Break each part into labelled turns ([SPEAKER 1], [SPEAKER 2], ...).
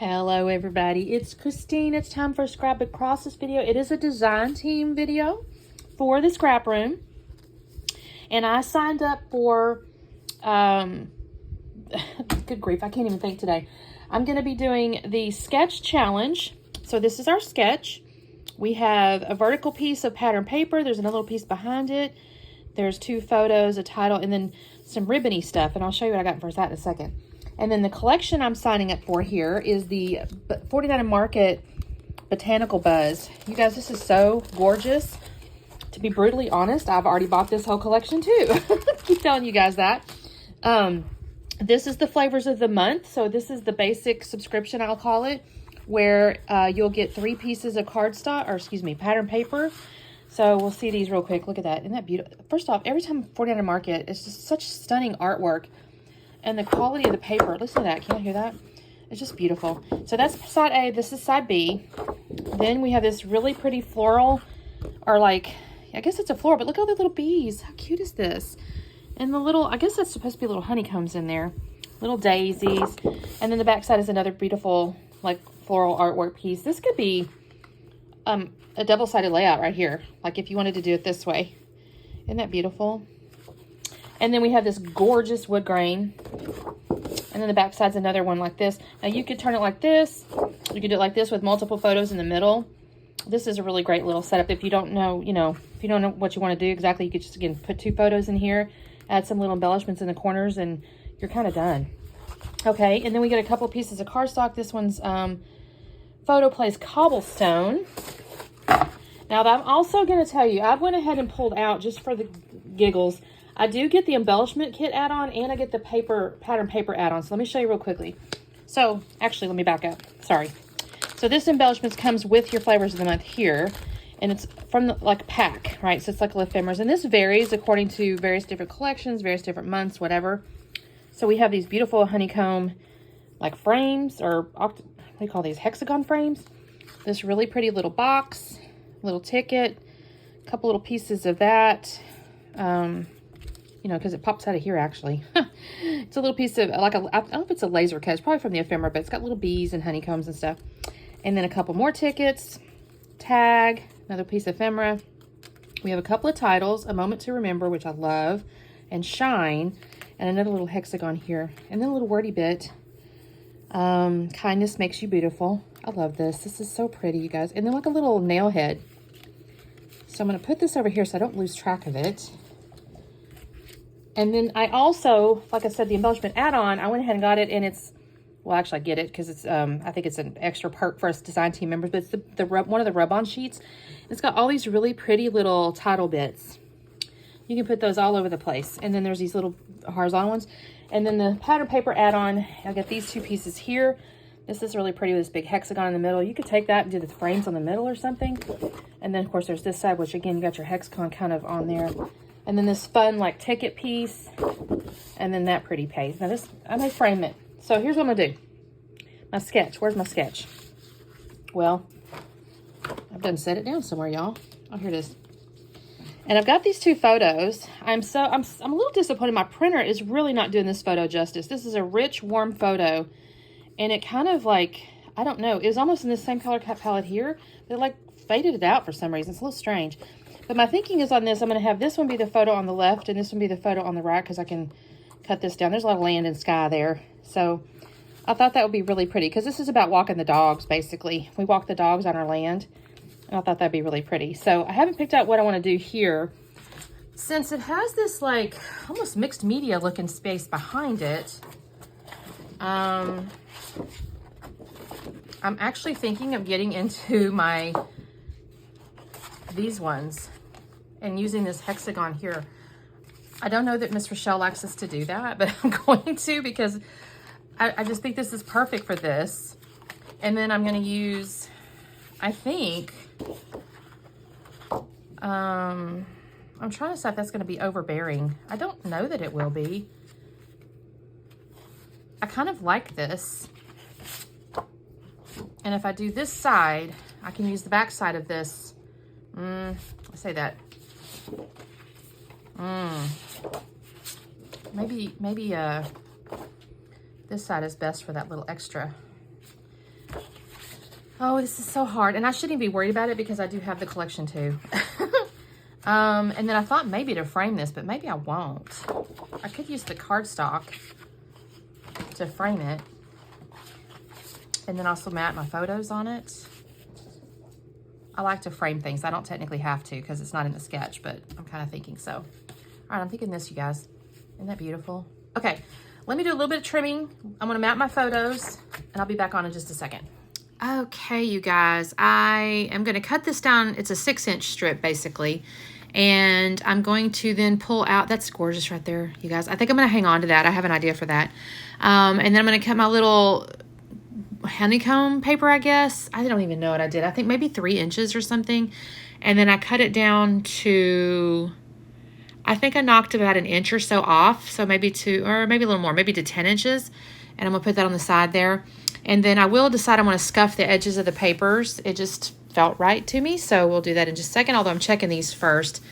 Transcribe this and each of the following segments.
[SPEAKER 1] Hello everybody, it's Christine. It's time for a scrap across this video. It is a design team video for the scrap room. And I signed up for, good grief, I can't even think today. I'm going to be doing the sketch challenge. So this is our sketch. We have a vertical piece of pattern paper. There's another little piece behind it. There's two photos, a title, and then some ribbony stuff. And I'll show you what I got for that in a second. And then the collection I'm signing up for here is the 49 Market Botanical Buzz. You guys, this is so gorgeous. To be brutally honest, I've already bought this whole collection too. Keep telling you guys that. This is the flavors of the month. So this is the basic subscription, I'll call it, where you'll get 3 pieces of cardstock, or excuse me, pattern paper. So we'll see these real quick. Look at that. Isn't that beautiful? First off, every time 49 Market, it's just such stunning artwork. And the quality of the paper, listen to that. Can you hear that? It's just beautiful. So that's side A. This is side B. Then we have this really pretty floral, or like, I guess it's a floral, but look at all the little bees. How cute is this? And the little, I guess that's supposed to be little honeycombs in there. Little daisies. And then the back side is another beautiful, like, floral artwork piece. This could be a double-sided layout right here. Like if you wanted to do it this way. Isn't that beautiful? And then we have this gorgeous wood grain. And then the back side's another one like this. Now you could turn it like this. You could do it like this with multiple photos in the middle. This is a really great little setup. If you don't know, if you don't know what you want to do exactly, you could just, again, put 2 photos in here. Add some little embellishments in the corners and you're kind of done. Okay, and then we get a couple pieces of cardstock. This one's Photo Place Cobblestone. Now I'm also going to tell you, I went ahead and pulled out, just for the giggles, I do get the embellishment kit add-on and I get the pattern paper add-on. So let me show you real quickly. So actually, let me back up. Sorry. So this embellishment comes with your flavors of the month here. And it's from the, like, pack, right? So it's like ephemeras. And this varies according to various different collections, various different months, whatever. So we have these beautiful honeycomb, like, frames, or what do you call these? Hexagon frames. This really pretty little box, little ticket, a couple little pieces of that. You know, because it pops out of here, actually. It's a little piece of, like, I don't know if it's a laser cut. It's probably from the ephemera, but it's got little bees and honeycombs and stuff. And then a couple more tickets, tag, another piece of ephemera. We have a couple of titles, A Moment to Remember, which I love, and Shine, and another little hexagon here. And then a little wordy bit, Kindness Makes You Beautiful. I love this. This is so pretty, you guys. And then like a little nail head. So I'm going to put this over here so I don't lose track of it. And then I also, like I said, the embellishment add-on, I went ahead and got it, and it's, well, actually I get it because it's, I think it's an extra perk for us design team members, but it's one of the rub-on sheets. It's got all these really pretty little title bits. You can put those all over the place. And then there's these little horizontal ones. And then the pattern paper add-on, I got these 2 pieces here. This is really pretty with this big hexagon in the middle. You could take that and do the frames on the middle or something. And then, of course, there's this side, which, again, you got your hexagon kind of on there. And then this fun, like, ticket piece. And then that pretty page. Now, this, I may frame it. So, here's what I'm going to do. My sketch. Where's my sketch? Well, I've done set it down somewhere, y'all. Oh, here it is. And I've got these 2 photos. I'm a little disappointed. My printer is really not doing this photo justice. This is a rich, warm photo. And it kind of, like, I don't know. It was almost in the same color palette here. But it, like, faded it out for some reason. It's a little strange. But my thinking is on this, I'm going to have this one be the photo on the left and this one be the photo on the right, because I can cut this down. There's a lot of land and sky there. So I thought that would be really pretty, because this is about walking the dogs, basically. We walk the dogs on our land. And I thought that'd be really pretty. So I haven't picked out what I want to do here. Since it has this, like, almost mixed media looking space behind it, I'm actually thinking of getting into these ones and using this hexagon here. I don't know that Miss Rochelle likes us to do that, but I'm going to, because I just think this is perfect for this. And then I'm going to use, I think, I'm trying to decide if that's going to be overbearing. I don't know that it will be. I kind of like this. And if I do this side, I can use the back side of this. Let's say that. Maybe this side is best for that little extra. Oh, this is so hard. And I shouldn't be worried about it because I do have the collection too. And then I thought maybe to frame this, but maybe I won't. I could use the cardstock to frame it. And then also mat my photos on it. I like to frame things. I don't technically have to because it's not in the sketch, but I'm kind of thinking so. All right, I'm thinking this, you guys. Isn't that beautiful? Okay, let me do a little bit of trimming. I'm gonna mount my photos and I'll be back on in just a second. Okay, you guys, I am gonna cut this down. It's a 6-inch strip basically. And I'm going to then pull out, that's gorgeous right there, you guys. I think I'm gonna hang on to that. I have an idea for that. And then I'm gonna cut my little honeycomb paper, I guess. I don't even know what I did. I think maybe 3 inches or something. And then I cut it down to, I think I knocked about 1 inch or so off. So maybe 2, or maybe a little more, maybe to 10 inches. And I'm gonna put that on the side there. And then I will decide I wanna scuff the edges of the papers. It just felt right to me. So we'll do that in just a second, although I'm checking these first.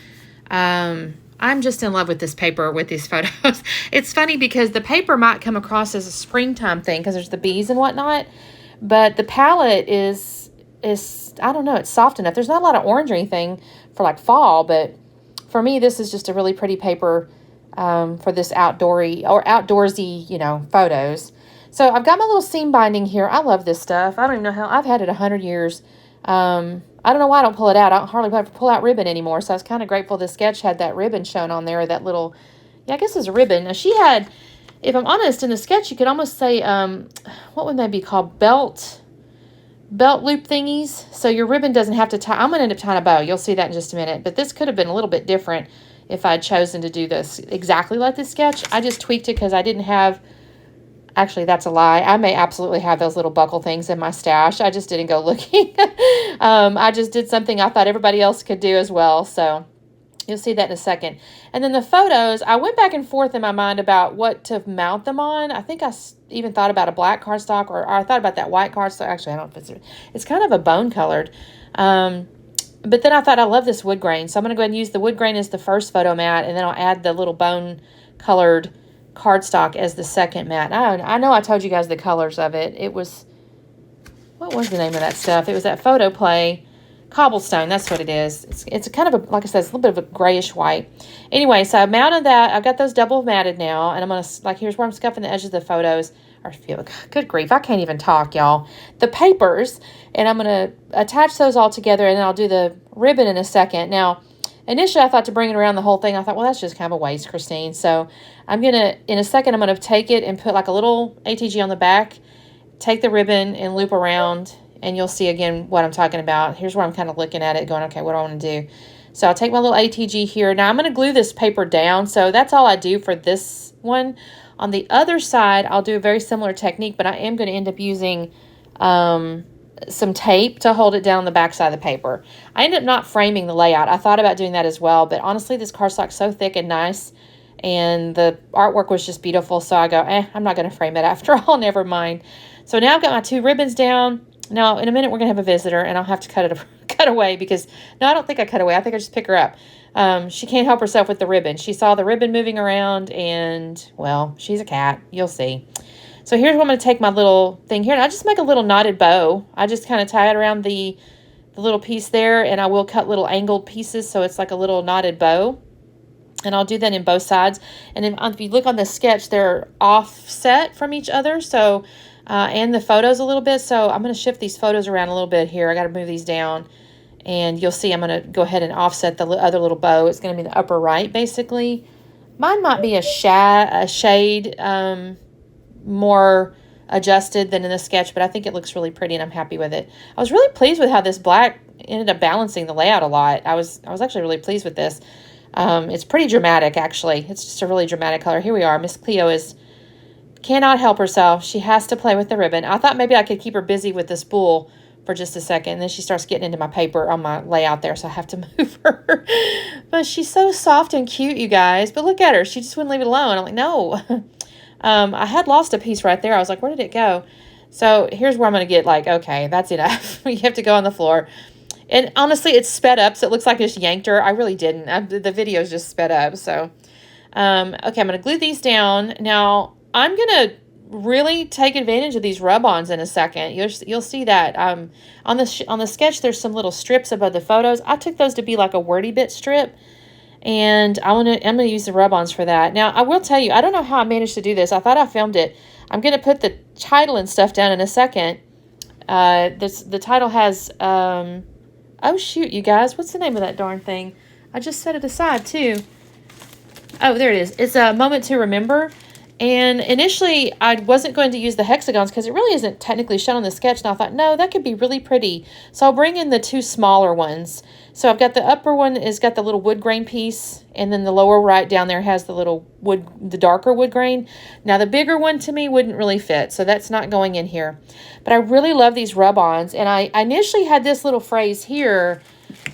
[SPEAKER 1] I'm just in love with this paper, with these photos. It's funny because the paper might come across as a springtime thing because there's the bees and whatnot, but the palette is I don't know, it's soft enough. There's not a lot of orange or anything for like fall, but for me, this is just a really pretty paper for this outdoorsy, you know, photos. So I've got my little seam binding here. I love this stuff. I don't even know how, I've had it 100 years. I don't know why I don't pull it out. I don't hardly have to pull out ribbon anymore. So I was kind of grateful this sketch had that ribbon shown on there, that little, yeah, I guess it's a ribbon. Now she had, if I'm honest, in the sketch, you could almost say, what would they be called? Belt loop thingies. So your ribbon doesn't have to tie. I'm going to end up tying a bow. You'll see that in just a minute. But this could have been a little bit different if I'd chosen to do this exactly like this sketch. I just tweaked it because I didn't have, actually, that's a lie. I may absolutely have those little buckle things in my stash. I just didn't go looking. I just did something I thought everybody else could do as well. So you'll see that in a second. And then the photos, I went back and forth in my mind about what to mount them on. I think I even thought about a black cardstock, or I thought about that white cardstock. Actually, I don't know if it's kind of a bone colored. But then I thought I love this wood grain. So I'm going to go ahead and use the wood grain as the first photo mat. And then I'll add the little bone colored cardstock as the second mat. I know I told you guys the colors of it. It was, what was the name of that stuff? It was that Photo Play Cobblestone. That's what it is. It's kind of a, like I said, it's a little bit of a grayish white. Anyway, so I mounted that. I've got those double matted now, and I'm going to, like, here's where I'm scuffing the edges of the photos. Or feel, good grief, I can't even talk, y'all. The papers, and I'm going to attach those all together, and then I'll do the ribbon in a second. Now, initially, I thought to bring it around the whole thing. I thought, well, that's just kind of a waste, Christine. So I'm going to, in a second, I'm going to take it and put like a little ATG on the back, take the ribbon and loop around, and you'll see again what I'm talking about. Here's where I'm kind of looking at it going, okay, what do I want to do? So I'll take my little ATG here. Now I'm going to glue this paper down. So that's all I do for this one. On the other side, I'll do a very similar technique, but I am going to end up using some tape to hold it down the back side of the paper. I ended up not framing the layout. I thought about doing that as well, but honestly, this cardstock's so thick and nice, and the artwork was just beautiful, so I go, I'm not going to frame it after all, never mind. So now I've got my 2 ribbons down. Now, in a minute, we're going to have a visitor, and I'll have to cut away because, no, I don't think I cut away. I think I just pick her up. She can't help herself with the ribbon. She saw the ribbon moving around, and, well, she's a cat. You'll see. So here's where I'm going to take my little thing here, and I just make a little knotted bow. I just kind of tie it around the little piece there, and I will cut little angled pieces so it's like a little knotted bow. And I'll do that in both sides. And then if you look on the sketch, they're offset from each other, so and the photos a little bit. So I'm going to shift these photos around a little bit here. I got to move these down. And you'll see I'm going to go ahead and offset the other little bow. It's going to be the upper right, basically. Mine might be a shade more adjusted than in the sketch, but I think it looks really pretty, and I'm happy with it. I was really pleased with how this black ended up balancing the layout a lot. I was actually really pleased with this. It's pretty dramatic, actually. It's just a really dramatic color. Here we are. Miss Cleo cannot help herself. She has to play with the ribbon. I thought maybe I could keep her busy with the spool for just a second. And then she starts getting into my paper on my layout there, so I have to move her. But she's so soft and cute, you guys. But look at her. She just wouldn't leave it alone. I'm like, no. I had lost a piece right there. I was like, where did it go? So here's where I'm going to get like, okay, that's enough. You have to go on the floor. And honestly, it's sped up, so it looks like I just yanked her. I really didn't. The video's just sped up. So, okay, I'm going to glue these down. Now, I'm going to really take advantage of these rub-ons in a second. You'll see that. On the sketch, there's some little strips above the photos. I took those to be like a wordy bit strip, and I'm gonna use the rub-ons for that. Now, I will tell you, I don't know how I managed to do this. I thought I filmed it. I'm gonna put the title and stuff down in a second. The title has oh shoot, you guys, what's the name of that darn thing? I just set it aside too. Oh, there it is. It's a moment to remember. And initially, I wasn't going to use the hexagons because it really isn't technically shown on the sketch. And I thought, no, that could be really pretty. So I'll bring in the two smaller ones. So I've got the upper one has got the little wood grain piece. And then the lower right down there has the little the darker wood grain. Now, the bigger one to me wouldn't really fit. So that's not going in here. But I really love these rub-ons. And I initially had this little phrase here,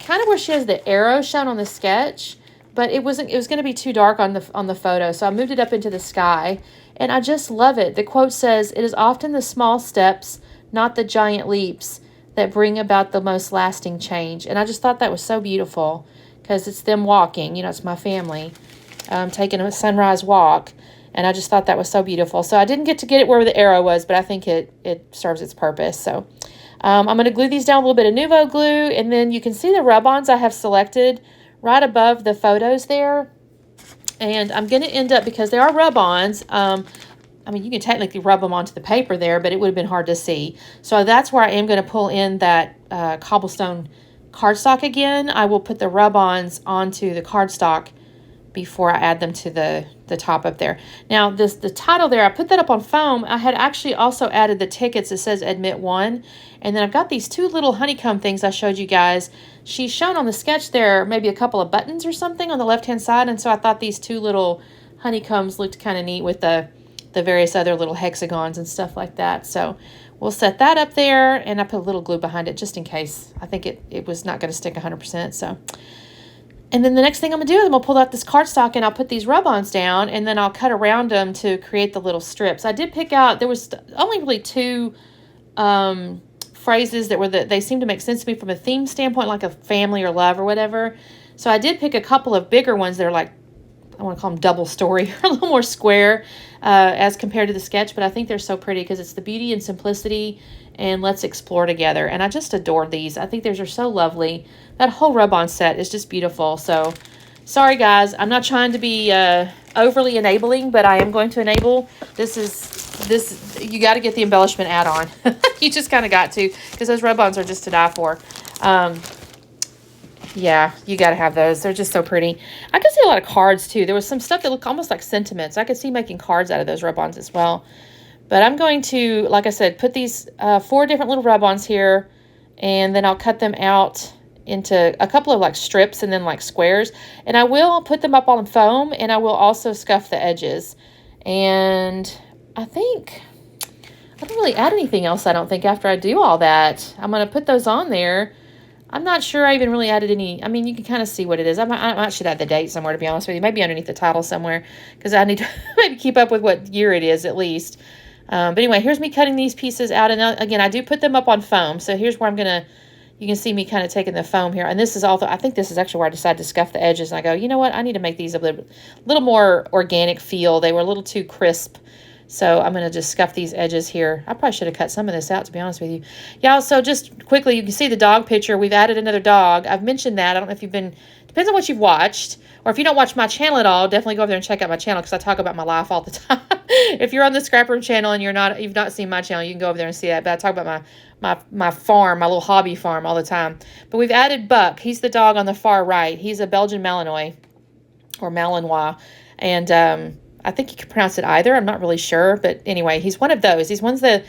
[SPEAKER 1] kind of where she has the arrow shown on the sketch. But it was going to be too dark on the photo, so I moved it up into the sky, and I just love it. The quote says, "It is often the small steps, not the giant leaps, that bring about the most lasting change." And I just thought that was so beautiful, because it's them walking. You know, it's my family taking a sunrise walk, and I just thought that was so beautiful. So I didn't get it where the arrow was, but I think it serves its purpose. So I'm going to glue these down with a little bit of Nuvo glue, and then you can see the rub-ons I have selected right above the photos there. And I'm going to end up, because they are rub-ons, I mean, you can technically rub them onto the paper there, but it would have been hard to see. So that's where I am going to pull in that cobblestone cardstock again. I will put the rub-ons onto the cardstock before I add them to the top up there. Now, the title there, I put that up on foam. I had actually also added the tickets that says Admit 1. And then I've got these two little honeycomb things I showed you guys. She's shown on the sketch there maybe a couple of buttons or something on the left-hand side. And so I thought these two little honeycombs looked kind of neat with the various other little hexagons and stuff like that. So we'll set that up there. And I put a little glue behind it just in case. I think it was not going to stick 100%. So... And then the next thing I'm going to do is I'm going to pull out this cardstock and I'll put these rub-ons down, and then I'll cut around them to create the little strips. I did pick out, there was only really two phrases that they seemed to make sense to me from a theme standpoint, like a family or love or whatever. So I did pick a couple of bigger ones that are like, I want to call them double story, or a little more square as compared to the sketch, but I think they're so pretty because it's the beauty and simplicity and let's explore together. And I just adore these. I think these are so lovely. That whole rub-on set is just beautiful. So, sorry guys, I'm not trying to be overly enabling, but I am going to enable. You got to get the embellishment add-on. You just kind of got to, because those rub-ons are just to die for. Yeah, you got to have those. They're just so pretty. I could see a lot of cards too. There was some stuff that looked almost like sentiments. I could see making cards out of those rub-ons as well. But I'm going to, like I said, put these 4 different little rub-ons here, and then I'll cut them out into a couple of like strips and then like squares. And I will put them up on foam, and I will also scuff the edges. And I don't really add anything else, I don't think, after I do all that. I'm going to put those on there. I'm not sure I even really added any. I mean, you can kind of see what it is. I might should add the date somewhere, to be honest with you. Maybe underneath the title somewhere, because I need to maybe keep up with what year it is at least. But anyway, here's me cutting these pieces out. And again, I do put them up on foam. So here's where you can see me kind of taking the foam here. And this is also, I think this is actually where I decided to scuff the edges. And I go, you know what? I need to make these a little more organic feel. They were a little too crisp. So I'm going to just scuff these edges here. I probably should have cut some of this out, to be honest with you. Yeah, so just quickly, you can see the dog picture. We've added another dog. I've mentioned that. I don't know if depends on what you've watched. Or if you don't watch my channel at all, definitely go over there and check out my channel, because I talk about my life all the time. If you're on the ScrapRoom channel and you've not seen my channel, you can go over there and see that. But I talk about my farm, my little hobby farm all the time. But we've added Buck. He's the dog on the far right. He's a Belgian Malinois, or Malinois. And I think you can pronounce it either. I'm not really sure. But anyway, he's one of those. He's ones that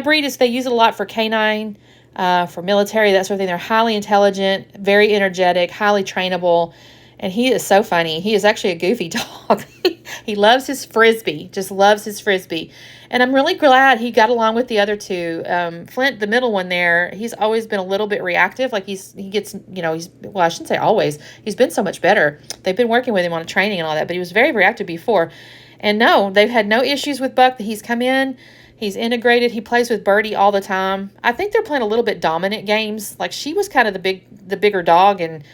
[SPEAKER 1] breed they use it a lot for canine, for military, that sort of thing. They're highly intelligent, very energetic, highly trainable. And he is so funny. He is actually a goofy dog. He loves his Frisbee, just loves his Frisbee. And I'm really glad he got along with the other two. Flint, the middle one there, he's always been a little bit reactive. Like I shouldn't say always. He's been so much better. They've been working with him on training and all that, but he was very reactive before. And no, they've had no issues with Buck. He's come in, he's integrated, he plays with Birdie all the time. I think they're playing a little bit dominant games. Like she was kind of the bigger dog, and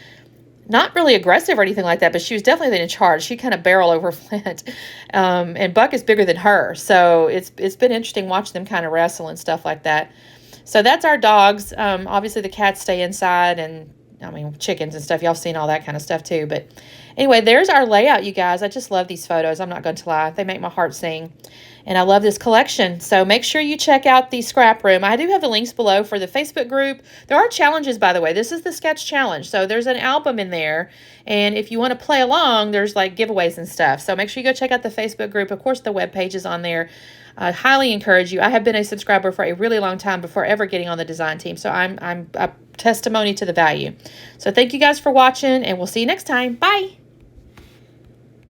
[SPEAKER 1] not really aggressive or anything like that, but she was definitely in charge. She kind of barrel over Flint. And Buck is bigger than her. So it's been interesting watching them kind of wrestle and stuff like that. So that's our dogs. Obviously the cats stay inside, and I mean, chickens and stuff. Y'all seen all that kind of stuff too. But anyway, there's our layout, you guys. I just love these photos. I'm not going to lie. They make my heart sing. And I love this collection. So make sure you check out the Scrap Room. I do have the links below for the Facebook group. There are challenges, by the way. This is the sketch challenge. So there's an album in there. And if you want to play along, there's like giveaways and stuff. So make sure you go check out the Facebook group. Of course, the webpage is on there. I highly encourage you. I have been a subscriber for a really long time before ever getting on the design team. So I'm a testimony to the value. So thank you guys for watching, and we'll see you next time. Bye.